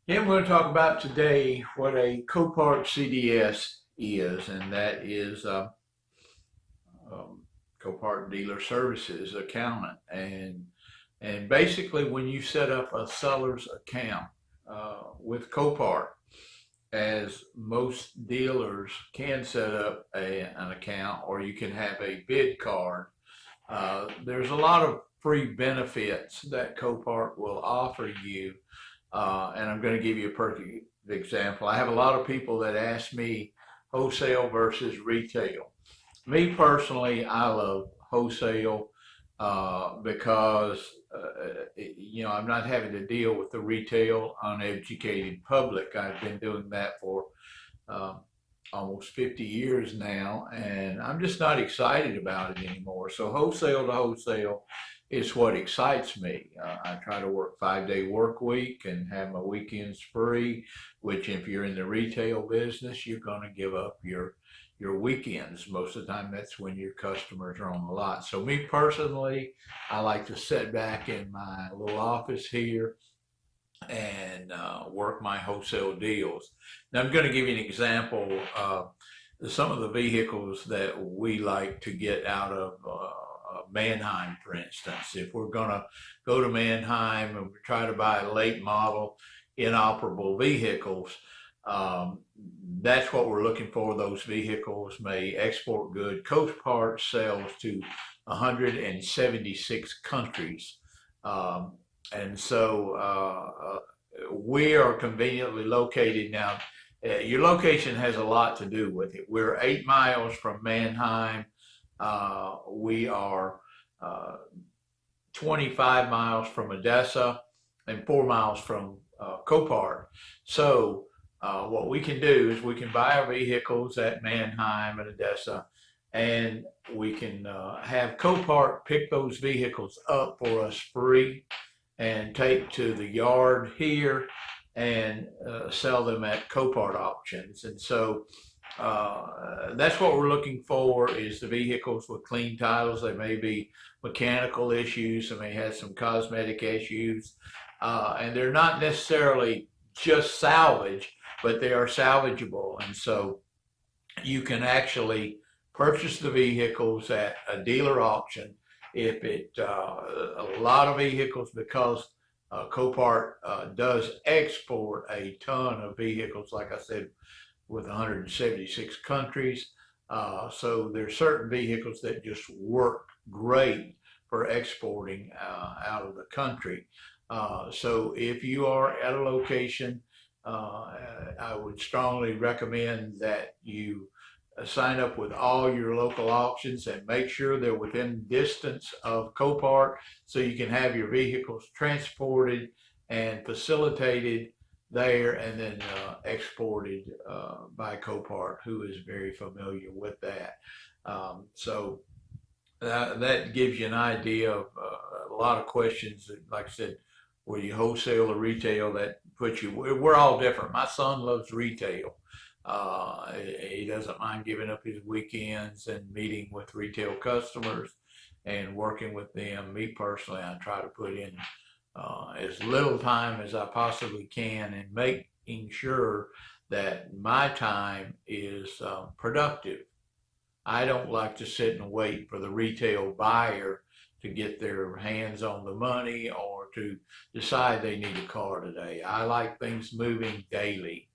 Yeah, we're going to talk about today what a Copart CDS is, and that is um, Copart Dealer Services Accountant. And basically, when you set up a seller's account with Copart, as most dealers can set up an account, or you can have a bid card. There's a lot of free benefits that Copart will offer you, and I'm going to give you a perfect example. I have a lot of people that ask me wholesale versus retail. Me personally, I love wholesale because I'm not having to deal with the retail uneducated public. I've been doing that for um, almost 50 years now, and I'm just not excited about it anymore. So wholesale to wholesale is what excites me. I try to work 5-day work week and have my weekends free, which if you're in the retail business, you're going to give up your weekends. Most of the time, that's when your customers are on the lot. So me personally, I like to sit back in my little office here and work my wholesale deals. Now, I'm going to give you an example of some of the vehicles that we like to get out of Mannheim, for instance. If we're going to go to Mannheim and we try to buy late model inoperable vehicles, um, that's what we're looking for. Those vehicles may export good. Copart sells to 176 countries. Um, and so we are conveniently located now. Your location has a lot to do with it. We're 8 miles from Mannheim. We are uh, 25 miles from Odessa and 4 miles from Copart. So what we can do is we can buy our vehicles at Mannheim and Odessa, and we can have Copart pick those vehicles up for us free and take to the yard here and sell them at Copart auctions. And so that's what we're looking for is the vehicles with clean titles. They may be mechanical issues, they may have some cosmetic issues, and they're not necessarily just salvage, but they are salvageable. And so you can actually purchase the vehicles at a dealer auction. If it a lot of vehicles, because Copart does export a ton of vehicles, like I said, with 176 countries. So there's certain vehicles that just work great for exporting out of the country. So if you are at a location, I would strongly recommend that you sign up with all your local auctions and make sure they're within distance of Copart so you can have your vehicles transported and facilitated there and then exported by Copart, who is very familiar with that. So that gives you an idea of a lot of questions. Like I said, were you wholesale or retail? That puts you. We're all different. My son loves retail. He doesn't mind giving up his weekends and meeting with retail customers and working with them. Me personally, I try to put in as little time as I possibly can and making sure that my time is productive. I don't like to sit and wait for the retail buyer to get their hands on the money or to decide they need a car today. I like things moving daily.